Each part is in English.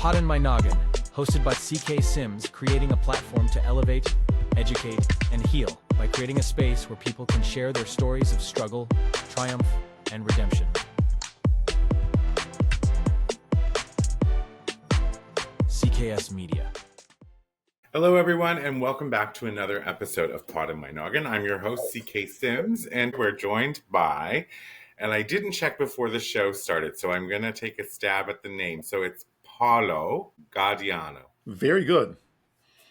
Poddin My Noggin, hosted by CK Sims, creating a platform to elevate, educate, and heal by creating a space where people can share their stories of struggle, triumph, and redemption. CKS Media. Hello, everyone, and welcome back to another episode of Poddin My Noggin. I'm your host, CK Sims, and we're joined by, and I didn't check before the show started, so I'm going to take a stab at the name. So it's Paolo Gaudiano. Very good.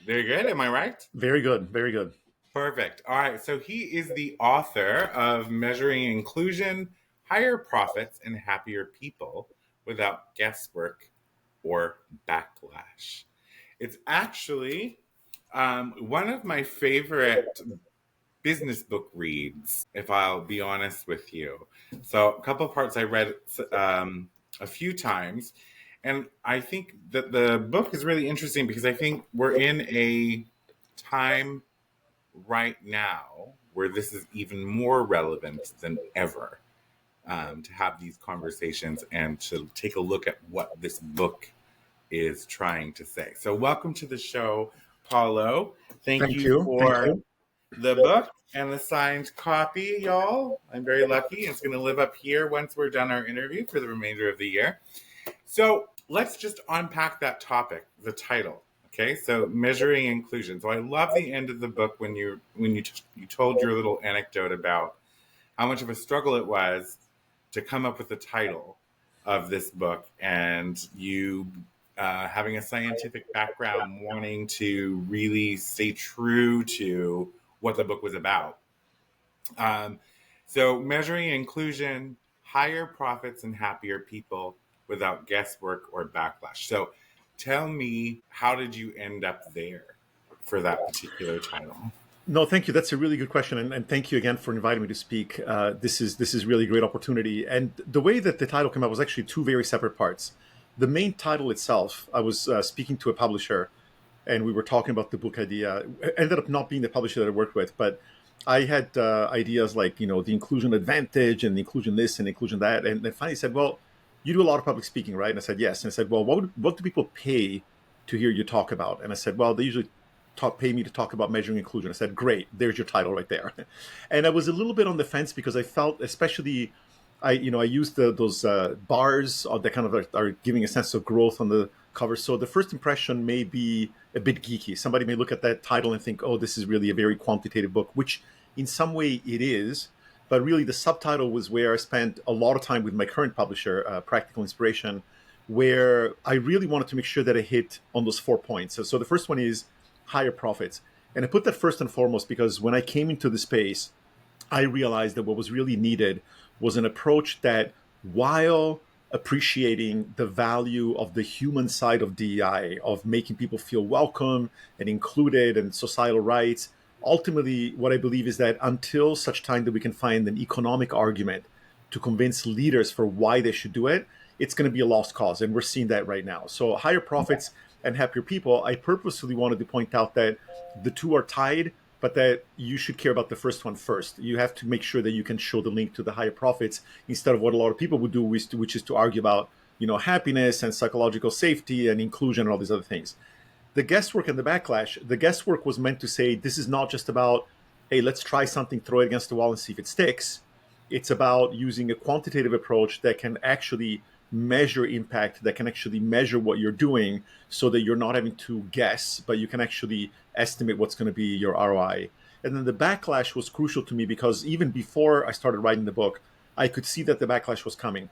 Very good, am I right? Very good, very good. Perfect. All right, so he is the author of Measuring Inclusion, Higher Profits, and Happier People Without Guesswork or Backlash. It's actually one of my favorite business book reads, if I'll be honest with you. So a couple of parts I read a few times. And I think that the book is really interesting because I think we're in a time right now where this is even more relevant than ever to have these conversations and to take a look at what this book is trying to say. So welcome to the show, Paolo. Thank you for the book and the signed copy, y'all. I'm very lucky. It's going to live up here once we're done our interview for the remainder of the year. So let's just unpack that topic, the title. Okay, so measuring inclusion. So I love the end of the book when you told your little anecdote about how much of a struggle it was to come up with the title of this book, and you having a scientific background, wanting to really stay true to what the book was about. So measuring inclusion, higher profits and happier people without guesswork or backlash. So tell me, how did you end up there for that particular title? No, thank you. That's a really good question. And thank you again for inviting me to speak. This is really a great opportunity. And the way that the title came out was actually two very separate parts. The main title itself, I was speaking to a publisher and we were talking about the book idea. It ended up not being the publisher that I worked with, but I had ideas like, the inclusion advantage and the inclusion this and inclusion that. And then finally said, well, you do a lot of public speaking, right? And I said, yes. And I said, well, what do people pay to hear you talk about? And I said, well, they usually pay me to talk about measuring inclusion. I said, great, there's your title right there. And I was a little bit on the fence because I felt, especially, I used those bars that kind of are giving a sense of growth on the cover. So the first impression may be a bit geeky. Somebody may look at that title and think, oh, this is really a very quantitative book, which in some way it is. But really, the subtitle was where I spent a lot of time with my current publisher, Practical Inspiration, where I really wanted to make sure that I hit on those 4 points. So the first one is higher profits. And I put that first and foremost because when I came into the space, I realized that what was really needed was an approach that, while appreciating the value of the human side of DEI, of making people feel welcome and included and societal rights, ultimately, what I believe is that until such time that we can find an economic argument to convince leaders for why they should do it, it's going to be a lost cause. And we're seeing that right now. So higher profits and happier people, I purposely wanted to point out that the two are tied, but that you should care about the first one first. You have to make sure that you can show the link to the higher profits instead of what a lot of people would do, which is to argue about, happiness and psychological safety and inclusion and all these other things. The guesswork and the backlash, the guesswork was meant to say, this is not just about, hey, let's try something, throw it against the wall and see if it sticks. It's about using a quantitative approach that can actually measure impact, that can actually measure what you're doing so that you're not having to guess, but you can actually estimate what's going to be your ROI. And then the backlash was crucial to me because even before I started writing the book, I could see that the backlash was coming.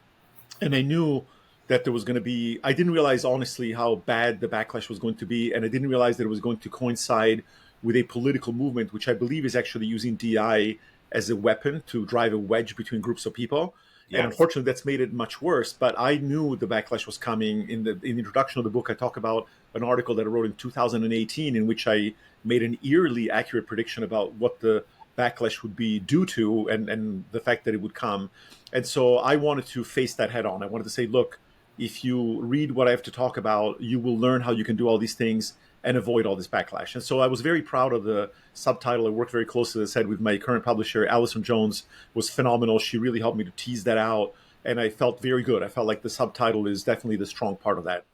And I knew that there was going to be, I didn't realize honestly how bad the backlash was going to be. And I didn't realize that it was going to coincide with a political movement, which I believe is actually using DI as a weapon to drive a wedge between groups of people. Yes. And unfortunately, that's made it much worse. But I knew the backlash was coming. In the introduction of the book, I talk about an article that I wrote in 2018 in which I made an eerily accurate prediction about what the backlash would be due to and the fact that it would come. And so I wanted to face that head on. I wanted to say, look, if you read what I have to talk about, you will learn how you can do all these things and avoid all this backlash. And so I was very proud of the subtitle. I worked very closely, as I said, with my current publisher. Allison Jones was phenomenal. She really helped me to tease that out. And I felt very good. I felt like the subtitle is definitely the strong part of that.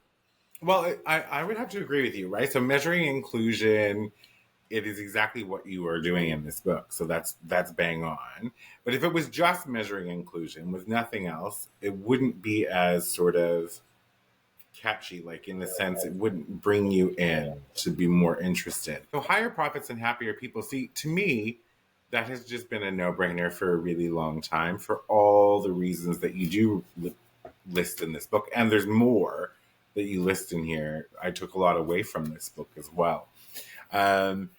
Well, I would have to agree with you, right? So measuring inclusion, it is exactly what you are doing in this book. So that's bang on. But if it was just measuring inclusion with nothing else, it wouldn't be as sort of catchy, like in the sense it wouldn't bring you in to be more interested. So higher profits and happier people. See, to me, that has just been a no-brainer for a really long time for all the reasons that you do list in this book, and there's more that you list in here. I took a lot away from this book as well. Um,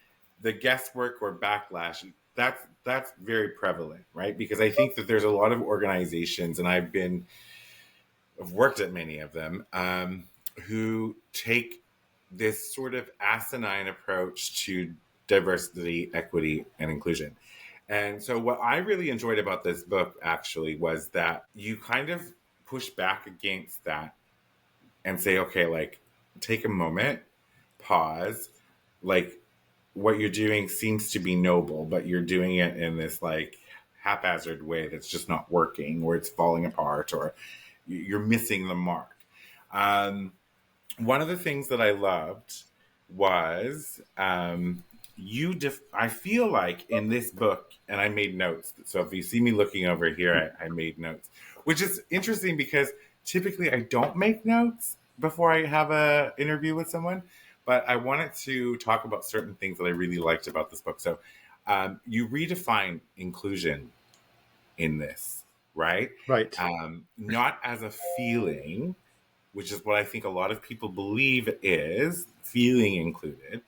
the guesswork or backlash, that's very prevalent, right? Because I think that there's a lot of organizations, and I've worked at many of them, who take this sort of asinine approach to diversity, equity, and inclusion. And so, what I really enjoyed about this book actually was that you kind of push back against that and say, okay, like, take a moment, pause, like, what you're doing seems to be noble, but you're doing it in this like haphazard way that's just not working, or it's falling apart, or you're missing the mark. Um, One of the things that I loved was I feel like in this book, and I made notes. So if you see me looking over here, I made notes, which is interesting because typically I don't make notes before I have a interview with someone, but I wanted to talk about certain things that I really liked about this book. So you redefine inclusion in this, right? Right. Not as a feeling, which is what I think a lot of people believe it is, feeling included,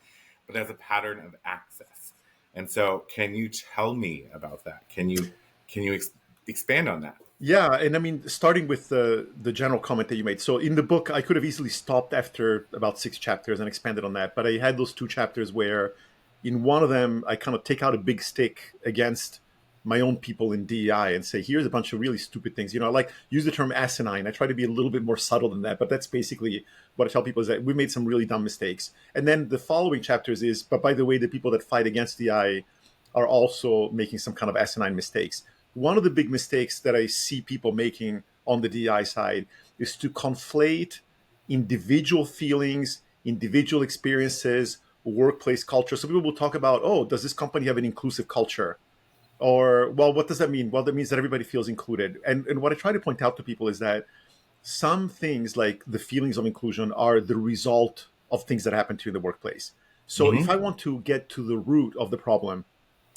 but as a pattern of access. And so, can you tell me about that? Can you expand on that? Yeah, and I mean, starting with the general comment that you made. So in the book, I could have easily stopped after about 6 chapters and expanded on that, but I had those 2 chapters where, in one of them, I kind of take out a big stick against my own people in DEI and say, here's a bunch of really stupid things. You know, I like use the term asinine. I try to be a little bit more subtle than that, but that's basically what I tell people is that we made some really dumb mistakes. And then the following chapters is, but by the way, the people that fight against DEI are also making some kind of asinine mistakes. One of the big mistakes that I see people making on the DI side is to conflate individual feelings, individual experiences, workplace culture. So people will talk about, oh, does this company have an inclusive culture? Or, well, what does that mean? Well, that means that everybody feels included. And what I try to point out to people is that some things like the feelings of inclusion are the result of things that happen to you in the workplace. So if Mm-hmm. I want to get to the root of the problem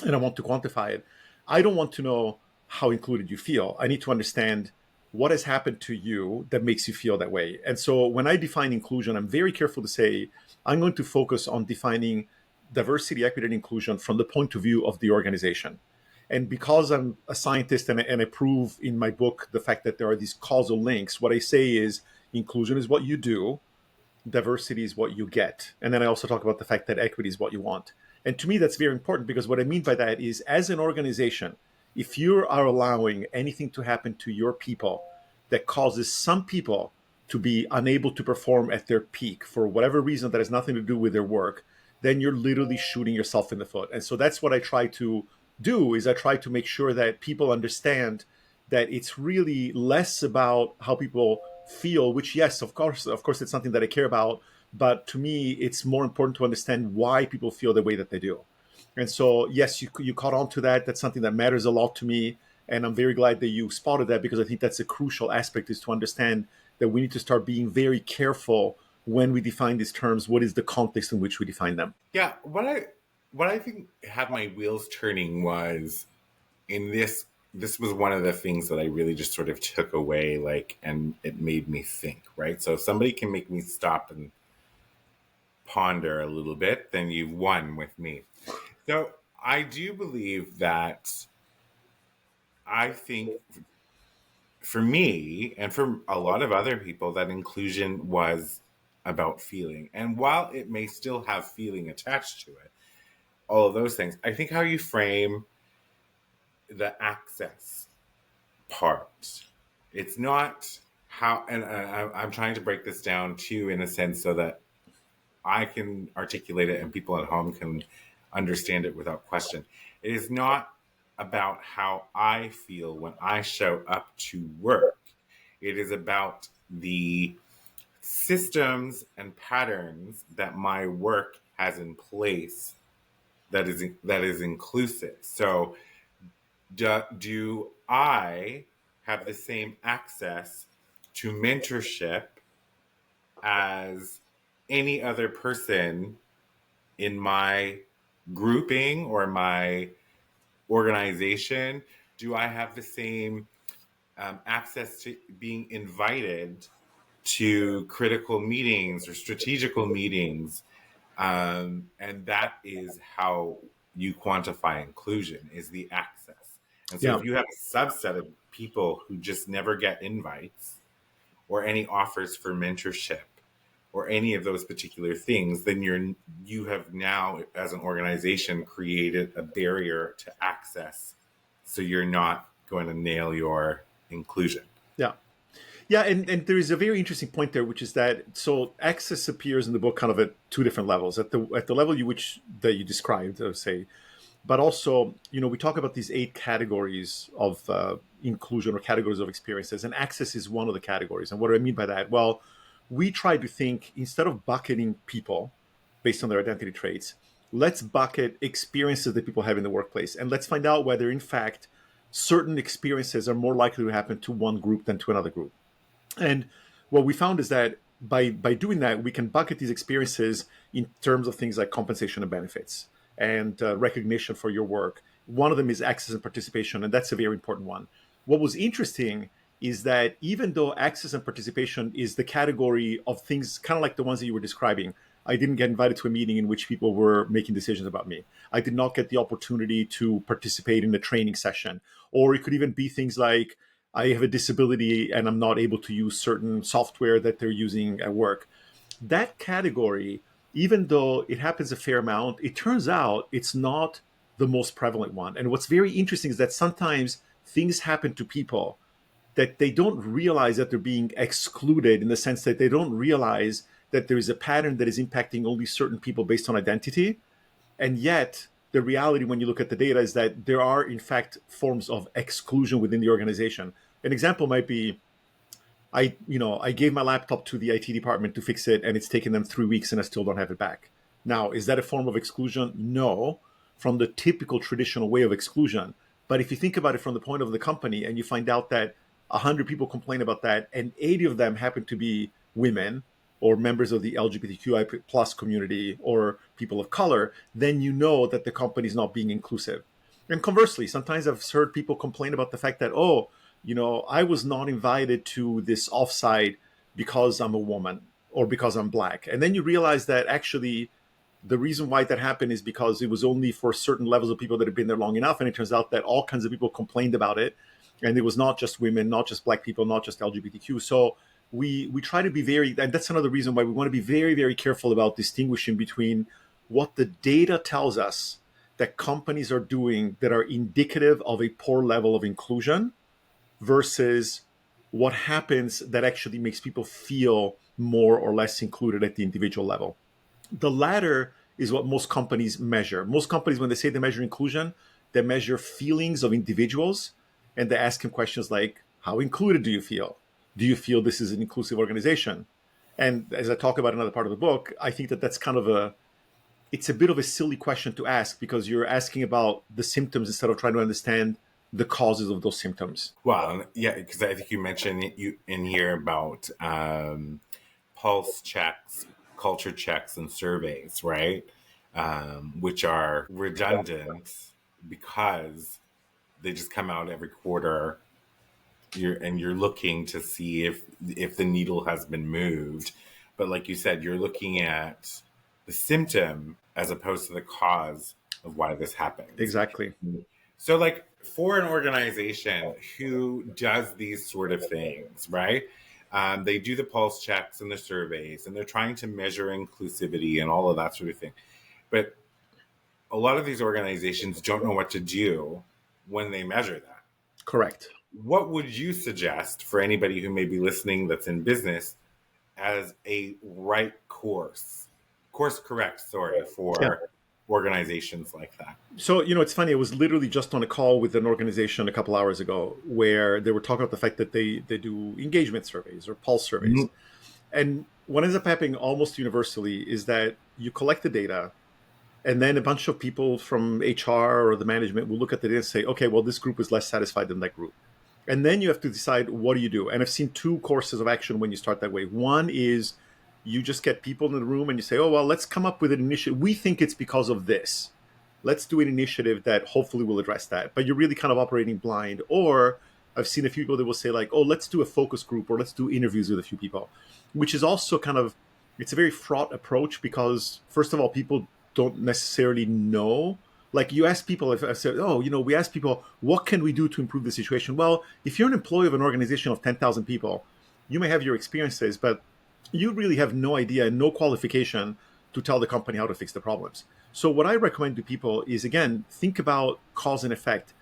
and I want to quantify it, I don't want to know how included you feel. I need to understand what has happened to you that makes you feel that way. And so when I define inclusion, I'm very careful to say, I'm going to focus on defining diversity, equity, and inclusion from the point of view of the organization. And because I'm a scientist and I prove in my book the fact that there are these causal links, what I say is inclusion is what you do, diversity is what you get. And then I also talk about the fact that equity is what you want. And to me, that's very important because what I mean by that is, as an organization, if you are allowing anything to happen to your people that causes some people to be unable to perform at their peak for whatever reason that has nothing to do with their work, then you're literally shooting yourself in the foot. And so that's what I try to do is I try to make sure that people understand that it's really less about how people feel, which yes, of course, it's something that I care about. But to me, it's more important to understand why people feel the way that they do. And so, yes, you caught on to that. That's something that matters a lot to me. And I'm very glad that you spotted that because I think that's a crucial aspect is to understand that we need to start being very careful when we define these terms. What is the context in which we define them? Yeah, what I think had my wheels turning was in this. This was one of the things that I really just sort of took away, like, and it made me think. Right, so if somebody can make me stop and ponder a little bit, then you've won with me. So I do believe that I think for me and for a lot of other people that inclusion was about feeling. And while it may still have feeling attached to it, all of those things, I think how you frame the access part, it's not how, and I'm trying to break this down too in a sense so that I can articulate it and people at home can understand it without question. It is not about how I feel when I show up to work. It is about the systems and patterns that my work has in place that is inclusive. So do I have the same access to mentorship as any other person in my grouping or my organization? Do I have the same access to being invited to critical meetings or strategical meetings? And that is how you quantify inclusion, is the access. And so Yeah. if you have a subset of people who just never get invites or any offers for mentorship or any of those particular things, then you have now, as an organization, created a barrier to access. So you're not going to nail your inclusion. Yeah. Yeah, and there is a very interesting point there, which is that so access appears in the book kind of at two different levels. At the level that you described, I would say, but also, we talk about these 8 categories of inclusion or categories of experiences, and access is one of the categories. And what do I mean by that? Well, we try to think, instead of bucketing people based on their identity traits, let's bucket experiences that people have in the workplace, and let's find out whether, in fact, certain experiences are more likely to happen to one group than to another group. And what we found is that by doing that, we can bucket these experiences in terms of things like compensation and benefits and recognition for your work. One of them is access and participation, and that's a very important one. What was interesting is that even though access and participation is the category of things kind of like the ones that you were describing, I didn't get invited to a meeting in which people were making decisions about me. I did not get the opportunity to participate in a training session. Or it could even be things like, I have a disability and I'm not able to use certain software that they're using at work. That category, even though it happens a fair amount, it turns out it's not the most prevalent one. And what's very interesting is that sometimes things happen to people that they don't realize that they're being excluded, in the sense that they don't realize that there is a pattern that is impacting only certain people based on identity. And yet, the reality when you look at the data is that there are, in fact, forms of exclusion within the organization. An example might be, I gave my laptop to the IT department to fix it, and it's taken them 3 weeks and I still don't have it back. Now, is that a form of exclusion? No, from the typical traditional way of exclusion. But if you think about it from the point of the company, and you find out that 100 people complain about that, and 80 of them happen to be women or members of the LGBTQI plus community or people of color, then you know that the company is not being inclusive. And conversely, sometimes I've heard people complain about the fact that, I was not invited to this offsite because I'm a woman or because I'm Black. And then you realize that actually the reason why that happened is because it was only for certain levels of people that have been there long enough. And it turns out that all kinds of people complained about it. And it was not just women, not just Black people, not just LGBTQ. So we try to be and that's another reason why we want to be very, very careful about distinguishing between what the data tells us that companies are doing that are indicative of a poor level of inclusion versus what happens that actually makes people feel more or less included at the individual level. The latter is what most companies measure. Most companies, when they say they measure inclusion, they measure feelings of individuals, and they ask them questions like, how included do you feel? Do you feel this is an inclusive organization? And as I talk about in another part of the book, I think that that's kind of it's a bit of a silly question to ask, because you're asking about the symptoms instead of trying to understand the causes of those symptoms. Well, yeah, because I think you mentioned in here about pulse checks, culture checks, and surveys, right? Which are redundant because they just come out every quarter. You're looking to see if the needle has been moved, but like you said, you're looking at the symptom as opposed to the cause of why this happens. Exactly. So, like, for an organization who does these sort of things, right? They do the pulse checks and the surveys, and they're trying to measure inclusivity and all of that sort of thing. But a lot of these organizations don't know what to do when they measure that. Correct. What would you suggest for anybody who may be listening that's in business as a right course correct, for organizations like that? So, it's funny. I was literally just on a call with an organization a couple hours ago where they were talking about the fact that they do engagement surveys or pulse surveys. Mm-hmm. And what ends up happening almost universally is that you collect the data, and then a bunch of people from HR or the management will look at the data and say, okay, well, this group is less satisfied than that group. And then you have to decide, what do you do? And I've seen two courses of action when you start that way. One is you just get people in the room and you say, oh, well, let's come up with an initiative. We think it's because of this. Let's do an initiative that hopefully will address that. But you're really kind of operating blind. Or I've seen a few people that will say, like, oh, let's do a focus group, or let's do interviews with a few people, which is also kind of, it's a very fraught approach because, first of all, people don't necessarily know. Like, you ask people, if I said, oh, we ask people, what can we do to improve the situation? Well, if you're an employee of an organization of 10,000 people, you may have your experiences, but you really have no idea and no qualification to tell the company how to fix the problems. So what I recommend to people is, again, think about cause and effect.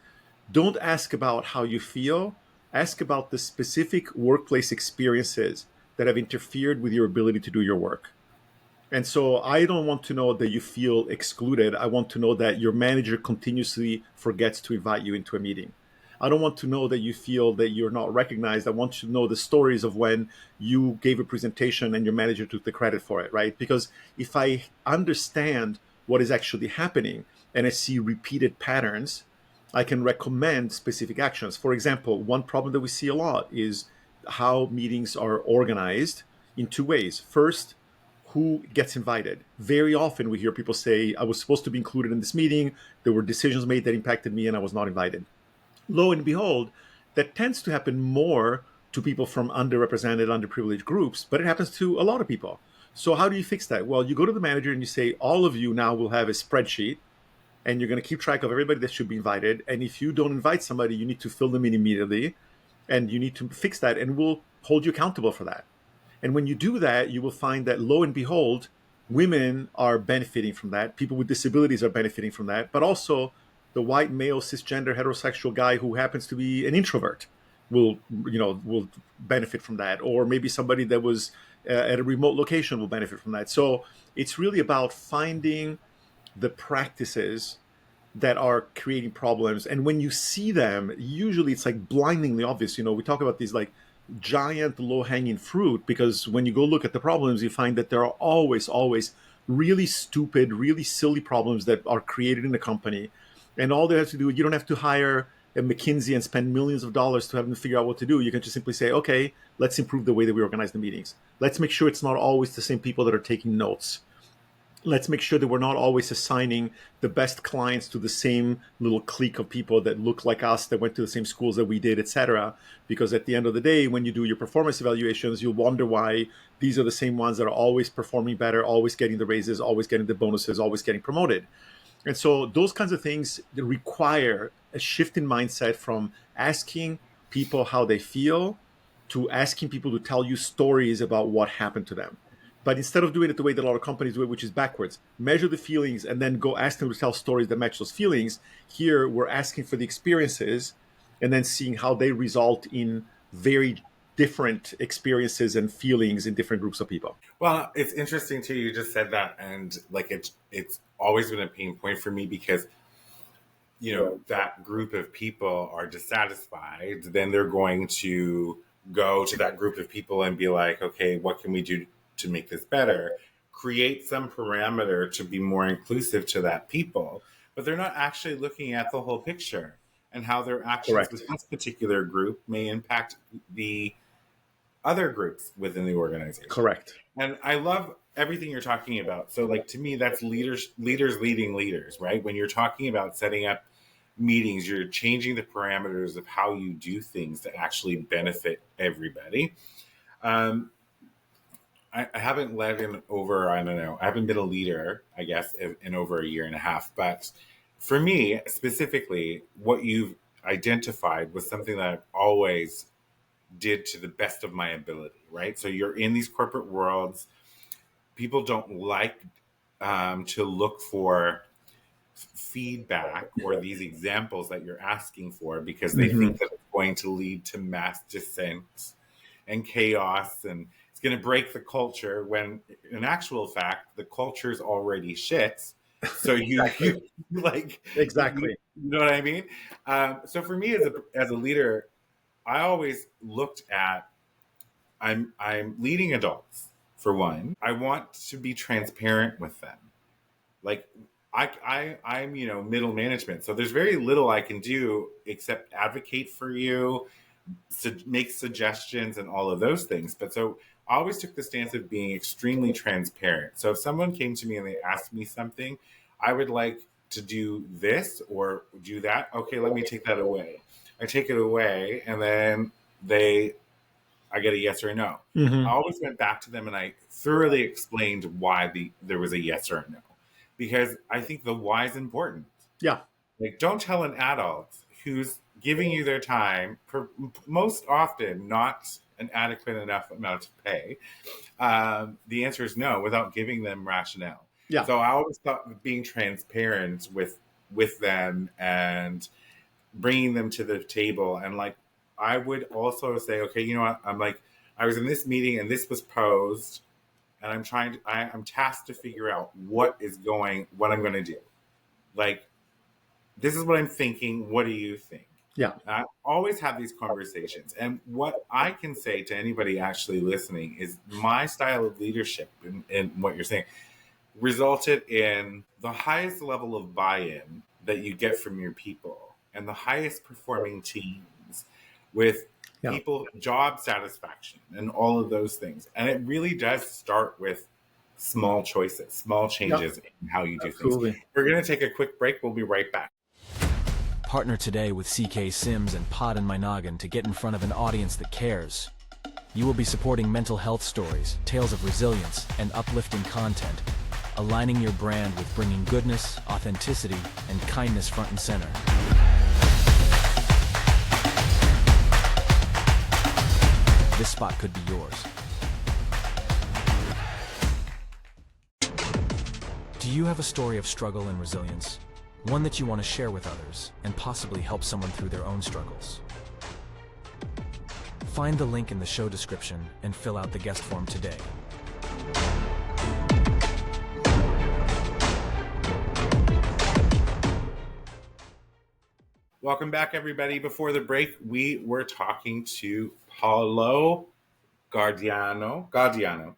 Don't ask about how you feel. Ask about the specific workplace experiences that have interfered with your ability to do your work. And so I don't want to know that you feel excluded. I want to know that your manager continuously forgets to invite you into a meeting. I don't want to know that you feel that you're not recognized. I want you to know the stories of when you gave a presentation and your manager took the credit for it, right? Because if I understand what is actually happening and I see repeated patterns, I can recommend specific actions. For example, one problem that we see a lot is how meetings are organized in two ways. First, who gets invited. Very often we hear people say, I was supposed to be included in this meeting. There were decisions made that impacted me and I was not invited. Lo and behold, that tends to happen more to people from underrepresented, underprivileged groups, but it happens to a lot of people. So how do you fix that? Well, you go to the manager and you say, all of you now will have a spreadsheet and you're going to keep track of everybody that should be invited. And if you don't invite somebody, you need to fill them in immediately and you need to fix that, and we'll hold you accountable for that. And when you do that, you will find that, lo and behold, women are benefiting from that. People with disabilities are benefiting from that. But also the white male cisgender heterosexual guy who happens to be an introvert will benefit from that. Or maybe somebody that was at a remote location will benefit from that. So it's really about finding the practices that are creating problems. And when you see them, usually it's like blindingly obvious. We talk about these like giant low-hanging fruit, because when you go look at the problems, you find that there are always really stupid, really silly problems that are created in the company. And all they have to do, you don't have to hire a McKinsey and spend millions of dollars to have them figure out what to do. You can just simply say, okay, let's improve the way that we organize the meetings. Let's make sure it's not always the same people that are taking notes. Let's make sure that we're not always assigning the best clients to the same little clique of people that look like us, that went to the same schools that we did, etc. Because at the end of the day, when you do your performance evaluations, you'll wonder why these are the same ones that are always performing better, always getting the raises, always getting the bonuses, always getting promoted. And so those kinds of things require a shift in mindset from asking people how they feel to asking people to tell you stories about what happened to them. But instead of doing it the way that a lot of companies do it, which is backwards, measure the feelings and then go ask them to tell stories that match those feelings. Here, we're asking for the experiences and then seeing how they result in very different experiences and feelings in different groups of people. Well, it's interesting too. You just said that, and like it's always been a pain point for me because that group of people are dissatisfied. Then they're going to go to that group of people and be like, okay, what can we do to make this better? Create some parameter to be more inclusive to that people, but they're not actually looking at the whole picture and how their actions Correct. with this particular group may impact the other groups within the organization. Correct. And I love everything you're talking about. So like, to me, that's leaders leading leaders, right? When you're talking about setting up meetings, you're changing the parameters of how you do things that actually benefit everybody. I haven't led in over, I don't know, I haven't been a leader, I guess, in over a year and a half. But for me, specifically, what you've identified was something that I've always did to the best of my ability, right? So you're in these corporate worlds. People don't like to look for feedback or these examples that you're asking for because they think that it's going to lead to mass dissent and chaos and it's going to break the culture, when in actual fact the culture's already shit. So you like Exactly. you know what I mean? So for me as a leader, I always looked at I'm leading adults for one. I want to be transparent with them. Like I'm middle management, so there's very little I can do except advocate for you, make suggestions, and all of those things. But so I always took the stance of being extremely transparent. So if someone came to me and they asked me something, I would like to do this or do that. Okay, let me take that away. I take it away, and then I get a yes or a no. I always went back to them and I thoroughly explained why there was a yes or a no, because I think the why is important. Yeah. Like, don't tell an adult who's giving you their time, for most often not an adequate enough amount of pay. The answer is no, without giving them rationale. Yeah. So I always thought being transparent with them and bringing them to the table, and like I would also say, okay, you know what? I'm like, I was in this meeting and this was posed, and I'm tasked to figure out what I'm going to do. Like, this is what I'm thinking. What do you think? Yeah. I always have these conversations. And what I can say to anybody actually listening is my style of leadership and what you're saying resulted in the highest level of buy-in that you get from your people and the highest performing teams with people, job satisfaction, and all of those things. And it really does start with small choices, small changes in how you do things. We're going to take a quick break. We'll be right back. Partner today with CK Sims and Poddin My Noggin to get in front of an audience that cares. You will be supporting mental health stories, tales of resilience, and uplifting content, aligning your brand with bringing goodness, authenticity, and kindness front and center. This spot could be yours. Do you have a story of struggle and resilience? One that you want to share with others and possibly help someone through their own struggles? Find the link in the show description and fill out the guest form today. Welcome back, everybody. Before the break, we were talking to Paolo Gaudiano.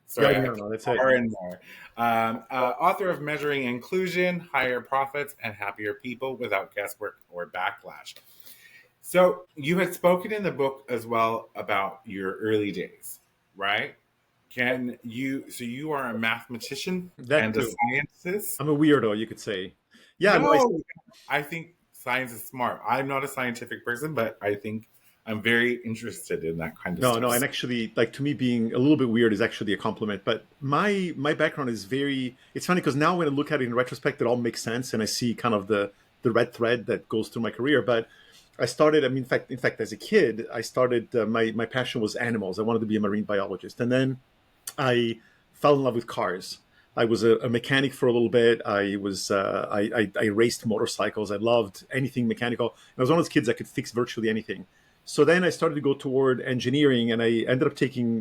Sorry, that's it. Author of Measuring Inclusion, Higher Profits, and Happier People Without Guesswork or Backlash. So you had spoken in the book as well about your early days, right? So you are a mathematician and a scientist? I'm a weirdo, you could say. Yeah. No, I think science is smart. I'm not a scientific person, but I think I'm very interested in that kind of stuff. No, and actually, like, to me, being a little bit weird is actually a compliment. But my background is it's funny because now when I look at it in retrospect, it all makes sense, and I see kind of the red thread that goes through my career. But I started, in fact, as a kid, I started, my passion was animals. I wanted to be a marine biologist. And then I fell in love with cars. I was a mechanic for a little bit. I raced motorcycles. I loved anything mechanical. And I was one of those kids that could fix virtually anything. So then I started to go toward engineering, and I ended up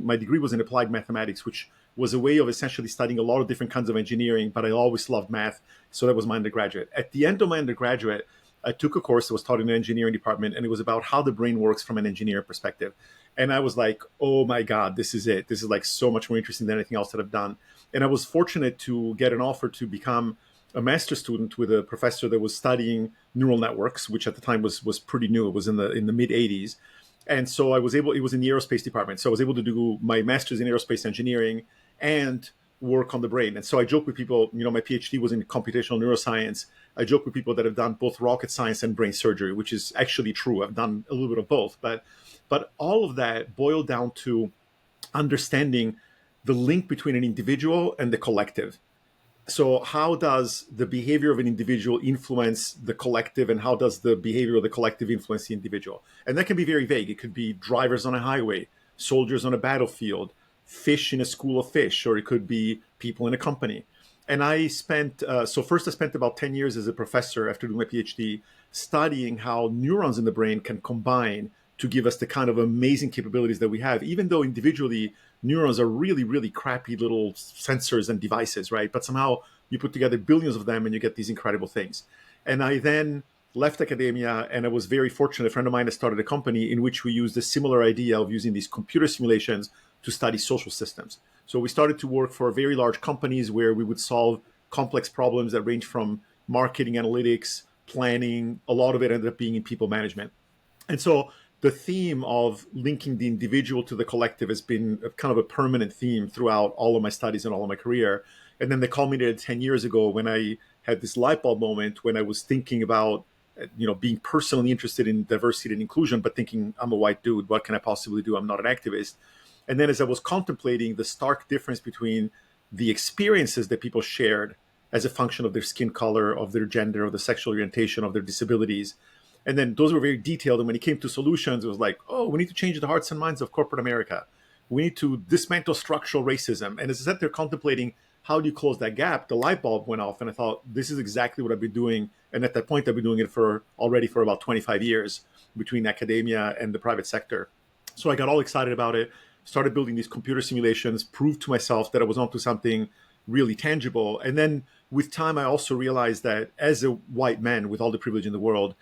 my degree was in applied mathematics, which was a way of essentially studying a lot of different kinds of engineering, but I always loved math. So that was my undergraduate. At the end of my undergraduate, I took a course that was taught in the engineering department, and it was about how the brain works from an engineer perspective. And I was like, oh my God, this is it. This is like so much more interesting than anything else that I've done. And I was fortunate to get an offer to become a master's student with a professor that was studying neural networks, which at the time was pretty new. It was in the mid 80s. And so it was in the aerospace department. So I was able to do my master's in aerospace engineering and work on the brain. And so I joke with people, my PhD was in computational neuroscience. I joke with people that have done both rocket science and brain surgery, which is actually true. I've done a little bit of both. But all of that boiled down to understanding the link between an individual and the collective. So how does the behavior of an individual influence the collective, and how does the behavior of the collective influence the individual? And that can be very vague. It could be drivers on a highway, soldiers on a battlefield, fish in a school of fish, or it could be people in a company. And I spent about 10 years as a professor after doing my PhD studying how neurons in the brain can combine to give us the kind of amazing capabilities that we have, even though individually neurons are really, really crappy little sensors and devices, right? But somehow you put together billions of them and you get these incredible things. And I then left academia, and I was very fortunate. A friend of mine has started a company in which we used a similar idea of using these computer simulations to study social systems. So we started to work for very large companies where we would solve complex problems that range from marketing analytics, planning. A lot of it ended up being in people management. And so the theme of linking the individual to the collective has been kind of a permanent theme throughout all of my studies and all of my career. And then they culminated 10 years ago when I had this light bulb moment when I was thinking about, being personally interested in diversity and inclusion, but thinking, I'm a white dude, what can I possibly do? I'm not an activist. And then as I was contemplating the stark difference between the experiences that people shared as a function of their skin color, of their gender, of their sexual orientation, of their disabilities, and then those were very detailed. And when it came to solutions, it was like, oh, we need to change the hearts and minds of corporate America. We need to dismantle structural racism. And as I sat there contemplating, how do you close that gap? The light bulb went off, and I thought, this is exactly what I've been doing. And at that point, I've been doing it already for about 25 years between academia and the private sector. So I got all excited about it, started building these computer simulations, proved to myself that I was onto something really tangible. And then with time, I also realized that as a white man with all the privilege in the world,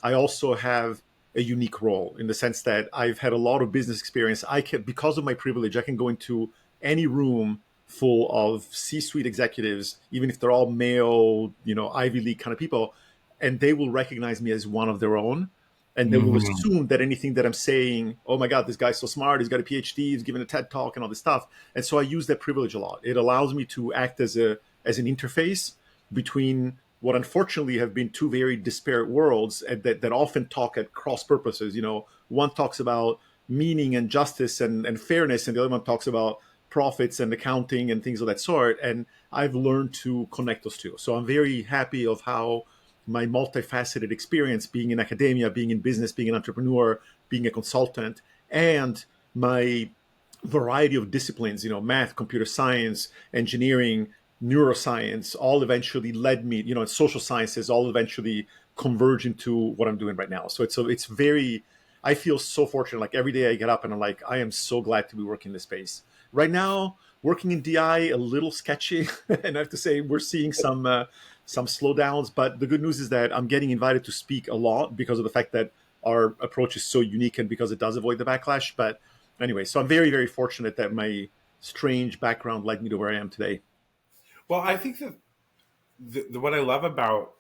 I also have a unique role in the sense that I've had a lot of business experience. Because of my privilege, I can go into any room full of C-suite executives, even if they're all male, Ivy League kind of people, and they will recognize me as one of their own. And they will assume that anything that I'm saying, oh my God, this guy's so smart, he's got a PhD, he's given a TED talk and all this stuff. And so I use that privilege a lot. It allows me to act as an interface between what unfortunately have been two very disparate worlds that often talk at cross purposes. One talks about meaning and justice and fairness, and the other one talks about profits and accounting and things of that sort. And I've learned to connect those two. So I'm very happy of how my multifaceted experience, being in academia, being in business, being an entrepreneur, being a consultant, and my variety of disciplines, math, computer science, engineering, neuroscience, all eventually led me, and social sciences all eventually converge into what I'm doing right now. So it's very, I feel so fortunate. Like every day I get up and I'm like, I am so glad to be working in this space. Right now, working in DI, a little sketchy. And I have to say, we're seeing some slowdowns, but the good news is that I'm getting invited to speak a lot because of the fact that our approach is so unique and because it does avoid the backlash. But anyway, so I'm very, very fortunate that my strange background led me to where I am today. Well, I think that what I love about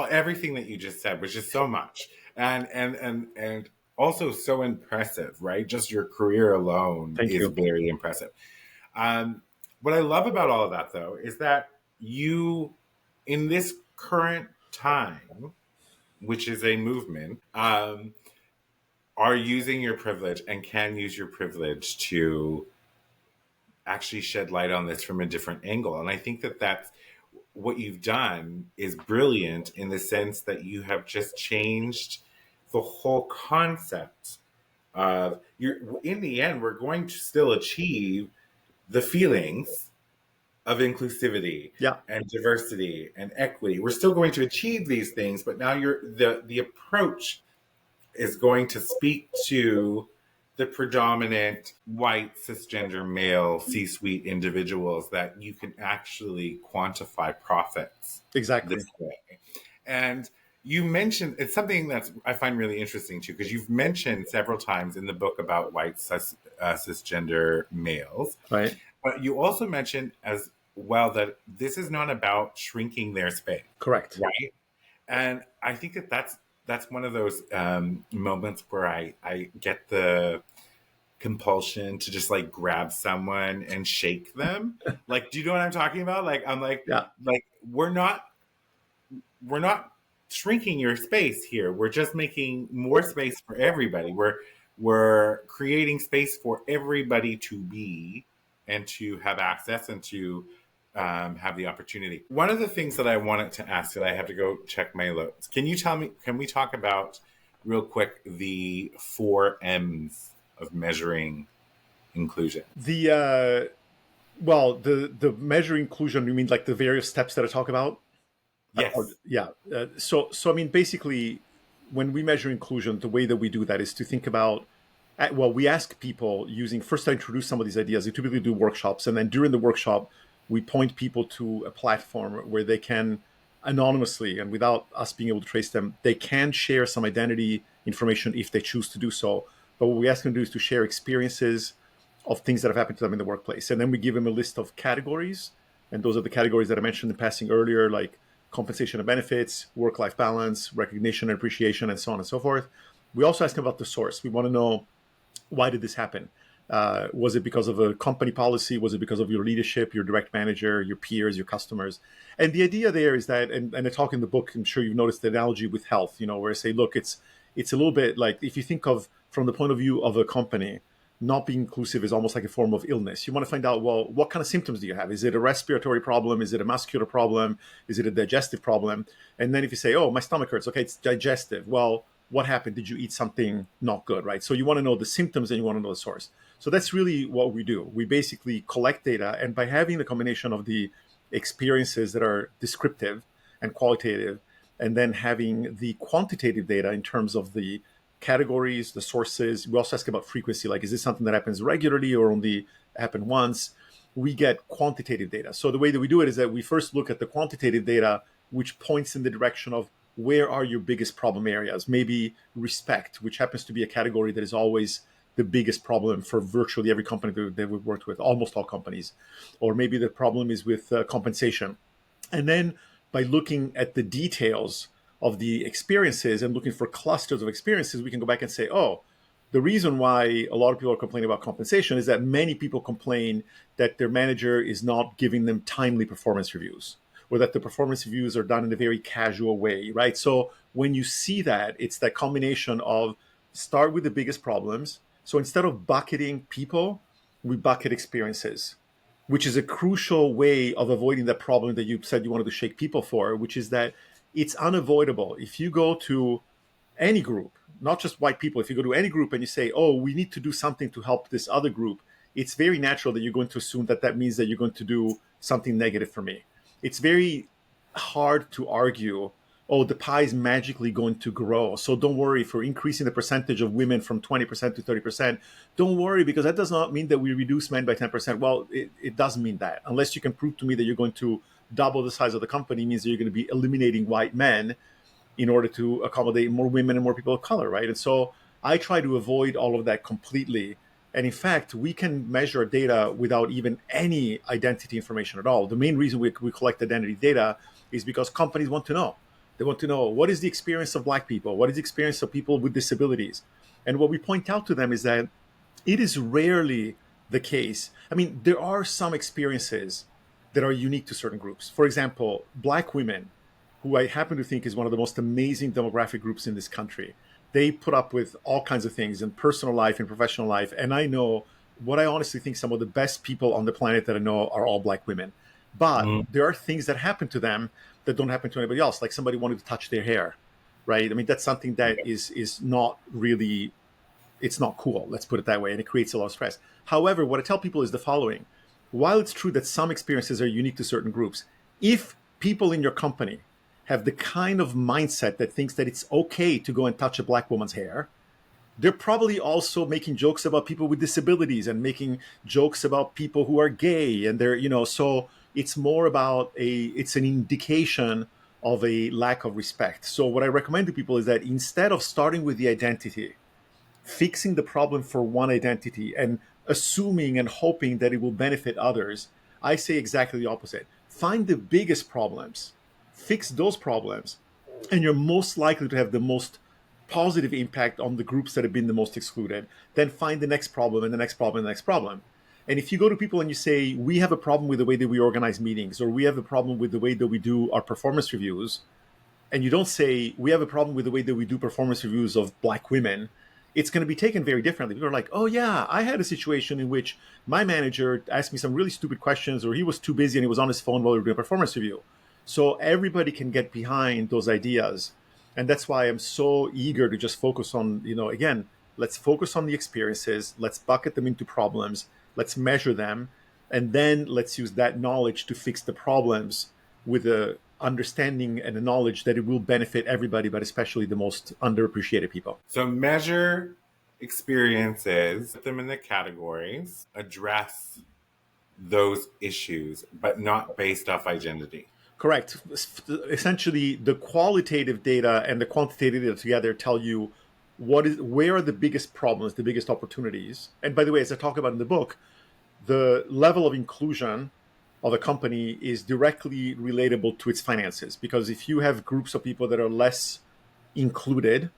everything that you just said was just so much, and also so impressive, right? Just your career alone is very impressive. What I love about all of that, though, is that you, in this current time, which is a movement, are using your privilege and can use your privilege to actually shed light on this from a different angle. And I think that that's what you've done is brilliant in the sense that you have just changed the whole concept of in the end, we're going to still achieve the feelings of inclusivity and diversity and equity. We're still going to achieve these things, but now the approach is going to speak to the predominant white cisgender male C-suite individuals that you can actually quantify profits exactly this way. And you mentioned, it's something that I find really interesting too, because you've mentioned several times in the book about white cisgender males, right? But you also mentioned as well that this is not about shrinking their space. Correct. Right. And I think that that's one of those moments where I get the compulsion to just like grab someone and shake them. Like, do you know what I'm talking about? Like, I'm like, like we're not shrinking your space here. We're just making more space for everybody. We're creating space for everybody to be and to have access and to have the opportunity. One of the things that I wanted to ask, that I have to go check my notes. Can we talk about real quick the 4 M's of measuring inclusion? The measuring inclusion, you mean like the various steps that I talk about? Yes. So I mean, basically, when we measure inclusion, the way that we do that is to think about, we ask people first I introduce some of these ideas. We typically do workshops, and then during the workshop, we point people to a platform where they can anonymously and without us being able to trace them, they can share some identity information if they choose to do so. But what we ask them to do is to share experiences, of things that have happened to them in the workplace. And then we give them a list of categories. And those are the categories that I mentioned in passing earlier, like compensation and benefits, work-life balance, recognition and appreciation, and so on and so forth. We also ask them about the source. We want to know, why did this happen? Was it because of a company policy? Was it because of your leadership, your direct manager, your peers, your customers? And the idea there is that, and I talk in the book, I'm sure you've noticed the analogy with health, where I say, look, it's a little bit like, if you think of from the point of view of a company, not being inclusive is almost like a form of illness. You want to find out, well, what kind of symptoms do you have? Is it a respiratory problem? Is it a muscular problem? Is it a digestive problem? And then if you say, oh, my stomach hurts, okay, it's digestive. Well, what happened? Did you eat something not good, right? So you want to know the symptoms and you want to know the source. So that's really what we do. We basically collect data, and by having the combination of the experiences that are descriptive and qualitative, and then having the quantitative data in terms of the categories, the sources. We also ask about frequency, like, is this something that happens regularly or only happen once? We get quantitative data. So the way that we do it is that we first look at the quantitative data, which points in the direction of where are your biggest problem areas. Maybe respect, which happens to be a category that is always the biggest problem for virtually every company that we've worked with, almost all companies. Or maybe the problem is with compensation. And then by looking at the details of the experiences and looking for clusters of experiences, we can go back and say, oh, the reason why a lot of people are complaining about compensation is that many people complain that their manager is not giving them timely performance reviews, or that the performance reviews are done in a very casual way, right? So when you see that, it's that combination of start with the biggest problems. So instead of bucketing people, we bucket experiences, which is a crucial way of avoiding that problem that you said you wanted to shake people for, which is that it's unavoidable. If you go to any group, not just white people, if you go to any group and you say, oh, we need to do something to help this other group, it's very natural that you're going to assume that that means that you're going to do something negative for me. It's very hard to argue, oh, the pie is magically going to grow, so don't worry for increasing the percentage of women from 20% to 30%. Don't worry, because that does not mean that we reduce men by 10%. Well, it doesn't mean that. Unless you can prove to me that you're going to double the size of the company, means that you're going to be eliminating white men in order to accommodate more women and more people of color, right? And so I try to avoid all of that completely. And in fact, we can measure data without even any identity information at all. The main reason we collect identity data is because companies want to know. They want to know, what is the experience of Black people? What is the experience of people with disabilities? And what we point out to them is that it is rarely the case. I mean, there are some experiences that are unique to certain groups. For example, Black women, who I happen to think is one of the most amazing demographic groups in this country. They put up with all kinds of things in personal life and professional life. And I know what I honestly think some of the best people on the planet that I know are all Black women. But there are things that happen to them that don't happen to anybody else, like somebody wanting to touch their hair, right? I mean, that's something that is not really, it's not cool, let's put it that way, and it creates a lot of stress. However, what I tell people is the following. While it's true that some experiences are unique to certain groups, if people in your company have the kind of mindset that thinks that it's okay to go and touch a Black woman's hair, they're probably also making jokes about people with disabilities and making jokes about people who are gay. And they're, so it's more about it's an indication of a lack of respect. So what I recommend to people is that instead of starting with the identity, fixing the problem for one identity and assuming and hoping that it will benefit others, I say exactly the opposite. Find the biggest problems, fix those problems, and you're most likely to have the most positive impact on the groups that have been the most excluded. Then find the next problem and the next problem and the next problem. And if you go to people and you say, we have a problem with the way that we organize meetings, or we have a problem with the way that we do our performance reviews, and you don't say, we have a problem with the way that we do performance reviews of Black women, it's going to be taken very differently. People are like, oh yeah, I had a situation in which my manager asked me some really stupid questions, or he was too busy and he was on his phone while we were doing a performance review. So everybody can get behind those ideas. And that's why I'm so eager to just focus on, again, let's focus on the experiences, let's bucket them into problems, let's measure them, and then let's use that knowledge to fix the problems with the understanding and the knowledge that it will benefit everybody, but especially the most underappreciated people. So measure experiences, put them in the categories, address those issues, but not based off identity. Correct. Essentially, the qualitative data and the quantitative data together tell you where are the biggest problems, the biggest opportunities. And by the way, as I talk about in the book, the level of inclusion of a company is directly relatable to its finances. Because if you have groups of people that are less included,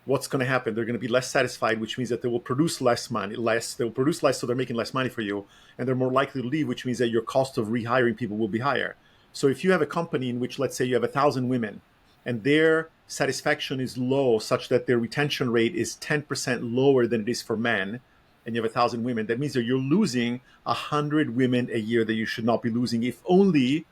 what's going to happen? They're going to be less satisfied, which means that they will produce less money, they'll produce less, so they're making less money for you, and they're more likely to leave, which means that your cost of rehiring people will be higher. So if you have a company in which, let's say, you have 1,000 women, and their satisfaction is low, such that their retention rate is 10% lower than it is for men, and you have 1,000 women, that means that you're losing 100 women a year that you should not be losing if only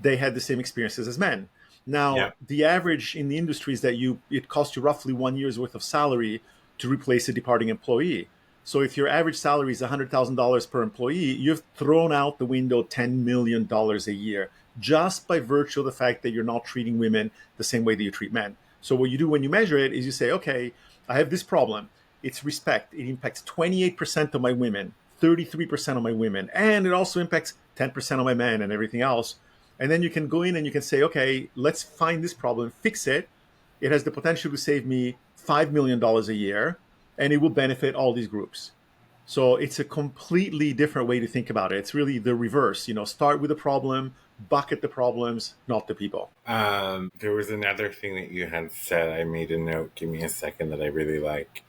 they had the same experiences as men. Yeah. Now, the average in the industry is that it costs you roughly 1 year's worth of salary to replace a departing employee. So if your average salary is $100,000 per employee, you've thrown out the window $10 million a year just by virtue of the fact that you're not treating women the same way that you treat men. So what you do when you measure it is you say, okay, I have this problem. It's respect. It impacts 28% of my women, 33% of my women, and it also impacts 10% of my men and everything else. And then you can go in and you can say, okay, let's find this problem, fix it. It has the potential to save me $5 million a year, and it will benefit all these groups. So it's a completely different way to think about it. It's really the reverse, start with the problem, bucket the problems, not the people. There was another thing that you had said. I made a note. Give me a second, that I really like.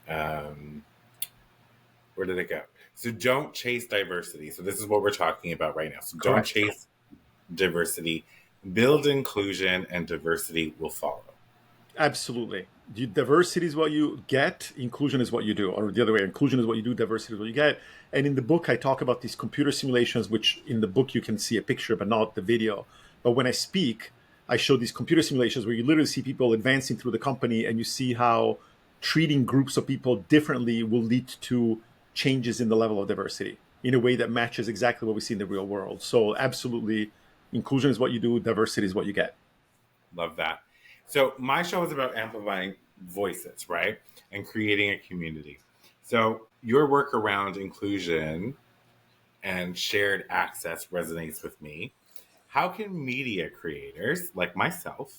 Where did it go? So don't chase diversity. So this is what we're talking about right now. So don't Correct. chase diversity. Build inclusion, and diversity will follow. Absolutely. Diversity is what you get, inclusion is what you do, or the other way, inclusion is what you do, diversity is what you get. And in the book, I talk about these computer simulations, which in the book you can see a picture, but not the video. But when I speak, I show these computer simulations where you literally see people advancing through the company, and you see how treating groups of people differently will lead to changes in the level of diversity in a way that matches exactly what we see in the real world. So absolutely, inclusion is what you do, diversity is what you get. Love that. So my show is about amplifying voices, right? And creating a community. So your work around inclusion and shared access resonates with me. How can media creators like myself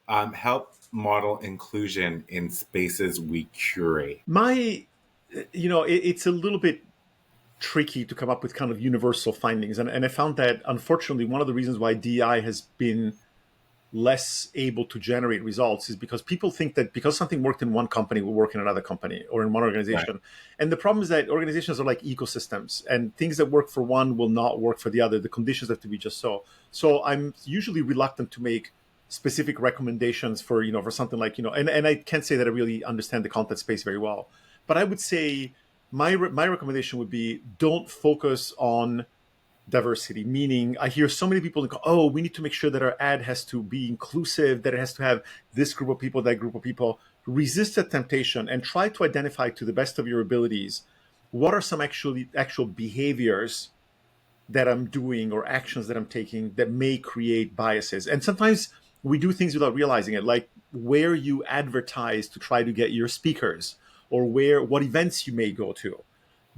help model inclusion in spaces we curate? It's a little bit tricky to come up with kind of universal findings. And I found that, unfortunately, one of the reasons why DI has been less able to generate results is because people think that because something worked in one company will work in another company or in one organization. Right. And the problem is that organizations are like ecosystems, and things that work for one will not work for the other. The conditions have to be just so. So I'm usually reluctant to make specific recommendations for something like, and I can't say that I really understand the content space very well, but I would say my recommendation would be, don't focus on diversity, meaning I hear so many people go, oh, we need to make sure that our ad has to be inclusive, that it has to have this group of people, that group of people. Resist that temptation and try to identify, to the best of your abilities, what are some actual behaviors that I'm doing or actions that I'm taking that may create biases. And sometimes we do things without realizing it, like where you advertise to try to get your speakers, or what events you may go to.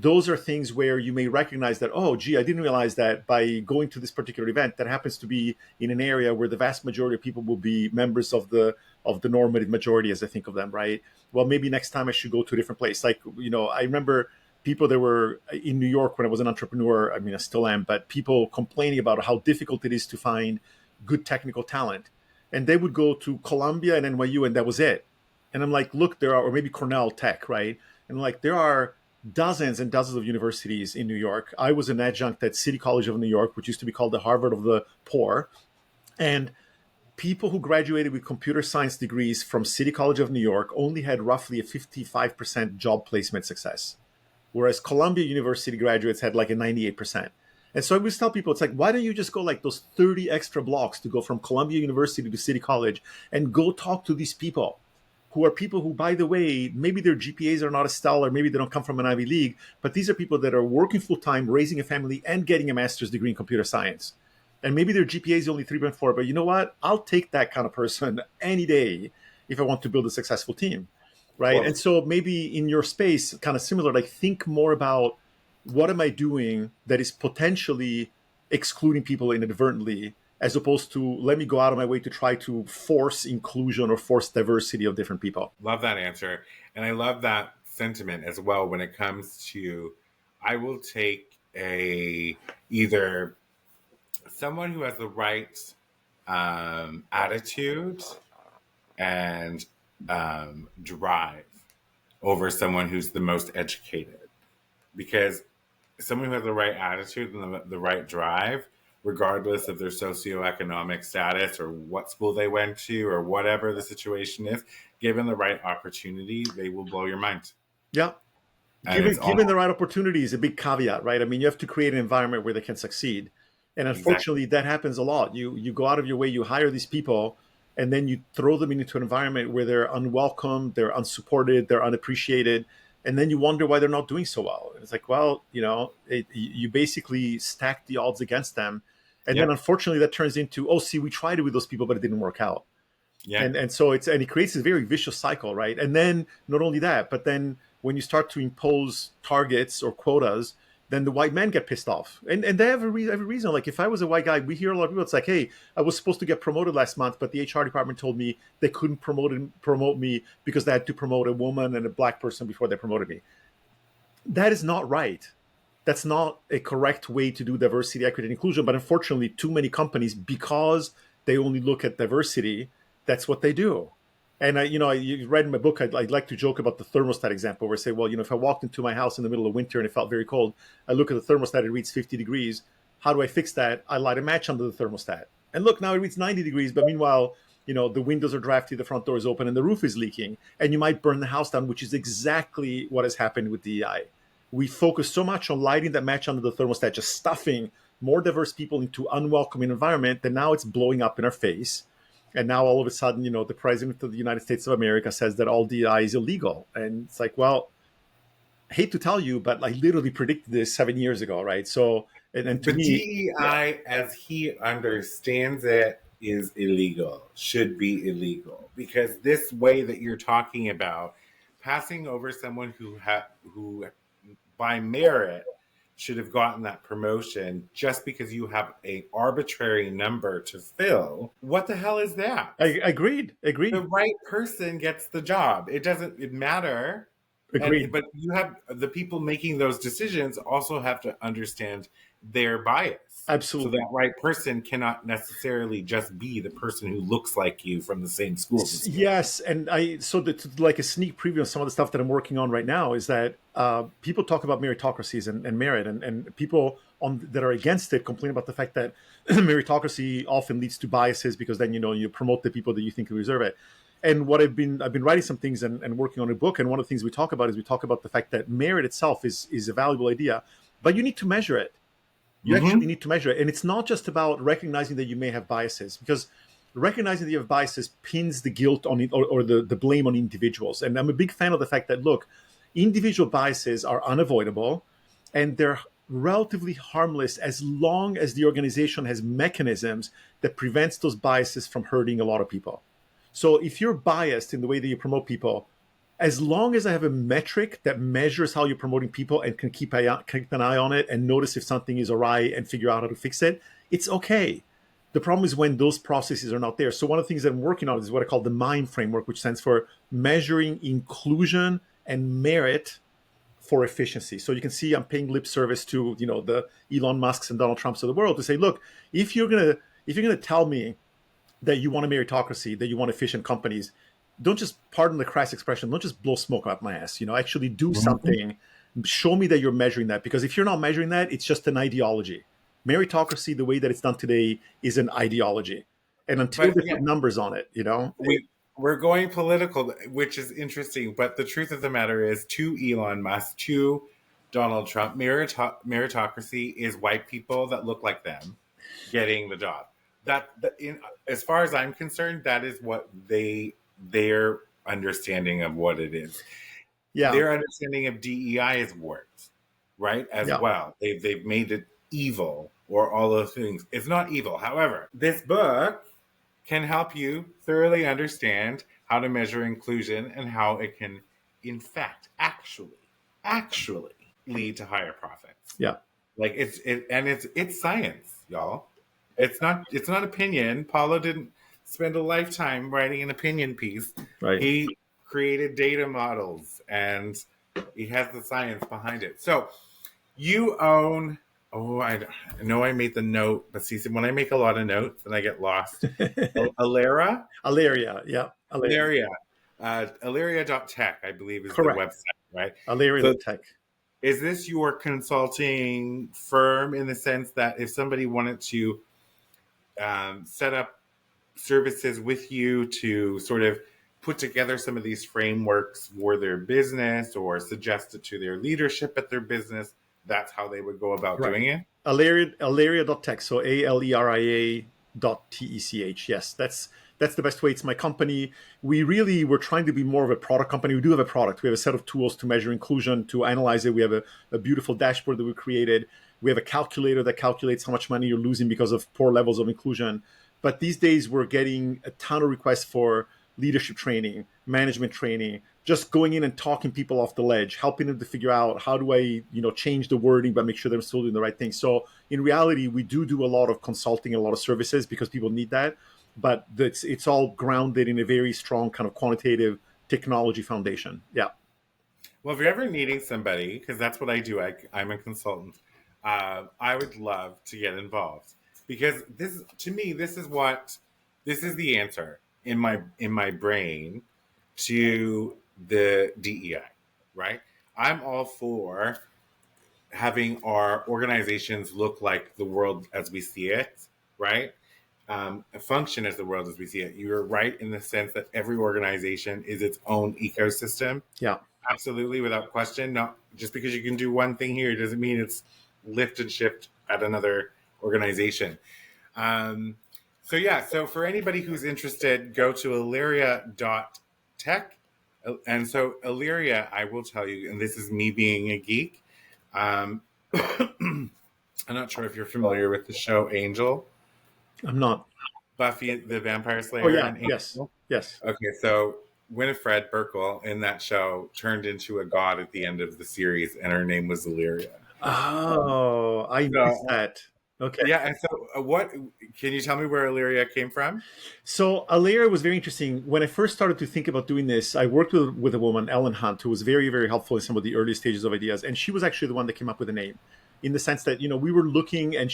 Those are things where you may recognize that, oh, gee, I didn't realize that by going to this particular event that happens to be in an area where the vast majority of people will be members of the normative majority, as I think of them, right? Well, maybe next time I should go to a different place. Like, I remember people that were in New York when I was an entrepreneur. I mean, I still am, but people complaining about how difficult it is to find good technical talent. And they would go to Columbia and NYU, and that was it. And I'm like, look, or maybe Cornell Tech, right? And I'm like, there are dozens and dozens of universities in New York. I was an adjunct at City College of New York, which used to be called the Harvard of the poor. And people who graduated with computer science degrees from City College of New York only had roughly a 55% job placement success, whereas Columbia University graduates had like a 98%. And so I always tell people, it's like, why don't you just go like those 30 extra blocks to go from Columbia University to City College and go talk to these people? Who are people who, by the way, maybe their GPAs are not as stellar, maybe they don't come from an Ivy League, but these are people that are working full-time, raising a family, and getting a master's degree in computer science. And maybe their GPA is only 3.4, but you know what? I'll take that kind of person any day if I want to build a successful team, right? Well, and so maybe in your space, kind of similar, like think more about, what am I doing that is potentially excluding people inadvertently, as opposed to let me go out of my way to try to force inclusion or force diversity of different people. Love that answer. And I love that sentiment as well when it comes to I will take a either someone who has the right attitude and drive over someone who's the most educated. Because someone who has the right attitude and the right drive, regardless of their socioeconomic status or what school they went to or whatever the situation is, given the right opportunity, they will blow your mind. Yeah. And Given the right opportunity is a big caveat, right? I mean, you have to create an environment where they can succeed. And unfortunately, that happens a lot. You go out of your way, you hire these people, and then you throw them into an environment where they're unwelcome, they're unsupported, they're unappreciated, and then you wonder why they're not doing so well. It's like, well, you basically stack the odds against them, and then unfortunately that turns into, oh, see, we tried it with those people, but it didn't work out. Yeah. And so it creates a very vicious cycle, right? And then not only that, but then when you start to impose targets or quotas, then the white men get pissed off. And they have every reason. Like if I was a white guy, we hear a lot of people, it's like, hey, I was supposed to get promoted last month, but the HR department told me they couldn't promote me because they had to promote a woman and a black person before they promoted me. That is not right. That's not a correct way to do diversity, equity, and inclusion. But unfortunately, too many companies, because they only look at diversity, that's what they do. And you read in my book, I'd like to joke about the thermostat example, where I say, well, if I walked into my house in the middle of winter and it felt very cold, I look at the thermostat, it reads 50 degrees. How do I fix that? I light a match under the thermostat. And look, now it reads 90 degrees, but meanwhile, the windows are drafty, the front door is open, and the roof is leaking. And you might burn the house down, which is exactly what has happened with DEI. We focus so much on lighting that match under the thermostat, just stuffing more diverse people into unwelcoming environment, that now it's blowing up in our face. And now all of a sudden, the president of the United States of America says that all DEI is illegal. And it's like, well, I hate to tell you, but I literally predicted this 7 years ago, right? So, and to me, DEI, as he understands it, is illegal, should be illegal. Because this way that you're talking about, passing over someone who by merit should have gotten that promotion just because you have an arbitrary number to fill. What the hell is that? Agreed. The right person gets the job. It doesn't matter. Agreed. But you have the people making those decisions also have to understand their bias. Absolutely. So that right person cannot necessarily just be the person who looks like you from the same school. Yes, and like a sneak preview of some of the stuff that I'm working on right now is that people talk about meritocracies and merit, and people that are against it complain about the fact that meritocracy often leads to biases because then you promote the people that you think deserve it. And what I've been writing some things and working on a book, and one of the things we talk about the fact that merit itself is a valuable idea, but you need to measure it. You actually need to measure it. And it's not just about recognizing that you may have biases, because recognizing that you have biases pins the guilt on it or the blame on individuals. And I'm a big fan of the fact that, look, individual biases are unavoidable and they're relatively harmless as long as the organization has mechanisms that prevents those biases from hurting a lot of people. So if you're biased in the way that you promote people, as long as I have a metric that measures how you're promoting people and can keep an eye on it and notice if something is awry and figure out how to fix it, it's okay. The problem is when those processes are not there. So one of the things that I'm working on is what I call the MIND framework, which stands for measuring inclusion and merit for efficiency. So you can see I'm paying lip service to the Elon Musks and Donald Trumps of the world to say, look, if you're gonna tell me that you want a meritocracy, that you want efficient companies, don't just, pardon the crass expression, don't just blow smoke up my ass. Actually do something. Show me that you're measuring that. Because if you're not measuring that, it's just an ideology. Meritocracy, the way that it's done today, is an ideology. And until they put numbers on it, we're going political, which is interesting. But the truth of the matter is, to Elon Musk, to Donald Trump, meritocracy is white people that look like them getting the job. As far as I'm concerned, that is what their understanding of what it is. Yeah. Their understanding of DEI is warped, right? Well. They've made it evil or all those things. It's not evil. However, this book can help you thoroughly understand how to measure inclusion and how it can, in fact, actually lead to higher profits. Yeah. Like it's science. y'all. It's not opinion. Paulo didn't spend a lifetime writing an opinion piece. Right. He created data models and he has the science behind it. So you own, oh, I know I made the note, but see, when I make a lot of notes and I get lost. Alera? Alaria, yeah. Alaria. Alaria.tech, I believe, is the Correct. website, right? Alaria So Tech. is this your consulting firm in the sense that if somebody wanted to set up services with you to sort of put together some of these frameworks for their business or suggest it to their leadership at their business, that's how they would go about Right. doing it? Alaria.tech, so ALERIA.tech. Yes, that's the best way. It's my company. We're trying to be more of a product company. We do have a product. We have a set of tools to measure inclusion, to analyze it. We have a beautiful dashboard that we created. We have a calculator that calculates how much money you're losing because of poor levels of inclusion. But these days, we're getting a ton of requests for leadership training, management training, just going in and talking people off the ledge, helping them to figure out how do I, change the wording but make sure they're still doing the right thing. So in reality, we do a lot of consulting, a lot of services because people need that. But it's all grounded in a very strong kind of quantitative technology foundation. Yeah. Well, if you're ever needing somebody, because that's what I do, I'm a consultant, I would love to get involved because to me, this is the answer in my brain to the DEI, right? I'm all for having our organizations look like the world as we see it, right? Function as the world as we see it. You're right in the sense that every organization is its own ecosystem. Yeah. Absolutely, without question. Not just because you can do one thing here doesn't mean it's lift and shift at another organization. So for anybody who's interested, go to Illyria.tech. And so Illyria, I will tell you, and this is me being a geek. I'm not sure if you're familiar with the show Angel. I'm not. Buffy the Vampire Slayer. Oh, yeah. And Angel. Yes. Okay, so Winifred Burkle in that show turned into a god at the end of the series, and her name was Illyria. Oh, I missed that. Okay. Yeah, and so what can you tell me where Illyria came from? So Alaria was very interesting. When I first started to think about doing this, I worked with a woman, Ellen Hunt, who was very, very helpful in some of the early stages of ideas. And she was actually the one that came up with the name, in the sense that, we were looking, and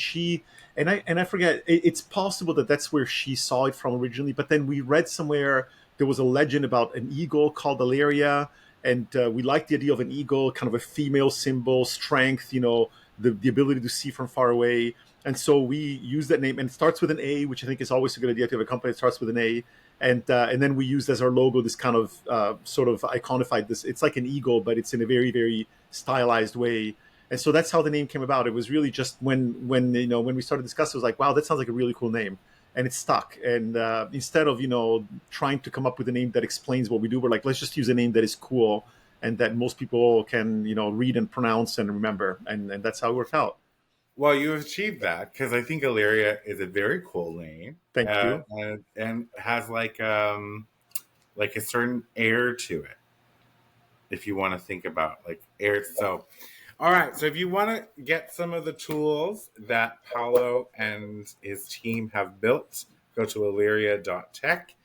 I forget, it's possible that that's where she saw it from originally. But then we read somewhere there was a legend about an eagle called Alaria. And we liked the idea of an eagle, kind of a female symbol, strength, the ability to see from far away. And so we use that name, and it starts with an A, which I think is always a good idea to have a company that starts with an A. And then we used as our logo this kind of sort of iconified this. It's like an eagle, but it's in a very, very stylized way. And so that's how the name came about. It was really just when we started discussing, it was like, wow, that sounds like a really cool name, and it stuck. And instead of trying to come up with a name that explains what we do, we're like, let's just use a name that is cool and that most people can read and pronounce and remember, and that's how it worked out. Well, you have achieved that because I think Illyria is a very cool name. Thank you. And has like a certain air to it. If you want to think about like air, so all right. So if you want to get some of the tools that Paolo and his team have built, go to Illyria.tech.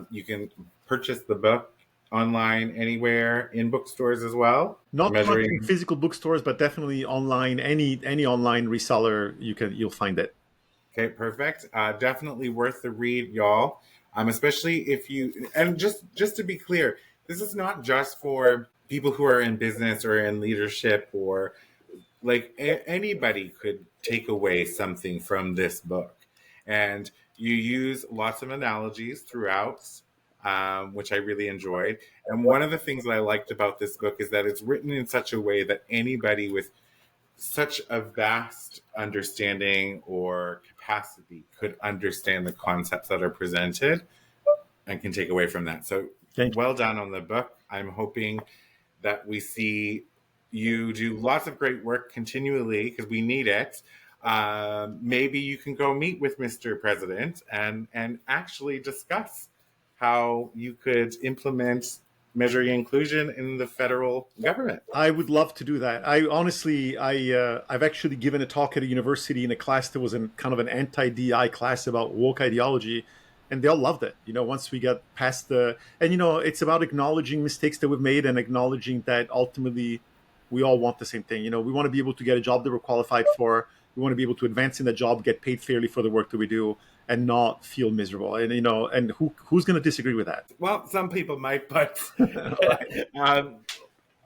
You can purchase the book online anywhere, in bookstores as well. Not much in physical bookstores, but definitely online. Any online reseller you'll find it. Okay, perfect. Definitely worth the read, y'all. Especially if you, and just to be clear, this is not just for people who are in business or in leadership, or like anybody could take away something from this book. And you use lots of analogies throughout, which I really enjoyed. And one of the things that I liked about this book is that it's written in such a way that anybody with such a vast understanding or capacity could understand the concepts that are presented and can take away from that. So well done on the book. I'm hoping that we see you do lots of great work continually because we need it. Maybe you can go meet with Mr. President and actually discuss how you could implement measuring inclusion in the federal government. I would love to do that. I honestly, I've actually given a talk at a university in a class that was kind of an anti-DI class about woke ideology, and they all loved it. Once we got past and it's about acknowledging mistakes that we've made and acknowledging that ultimately we all want the same thing. We want to be able to get a job that we're qualified for. We want to be able to advance in that job, get paid fairly for the work that we do, and not feel miserable. And and who's going to disagree with that? Well, some people might, but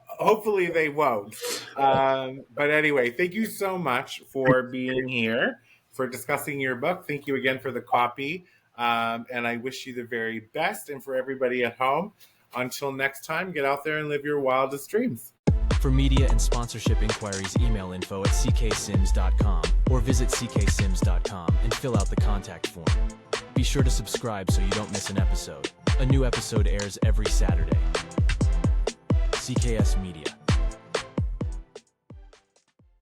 hopefully they won't. But anyway, thank you so much for being here, for discussing your book. Thank you again for the copy. And I wish you the very best. And for everybody at home, until next time, get out there and live your wildest dreams. For media and sponsorship inquiries, email info@cksims.com or visit cksims.com and fill out the contact form. Be sure to subscribe so you don't miss an episode. A new episode airs every Saturday. CKS Media.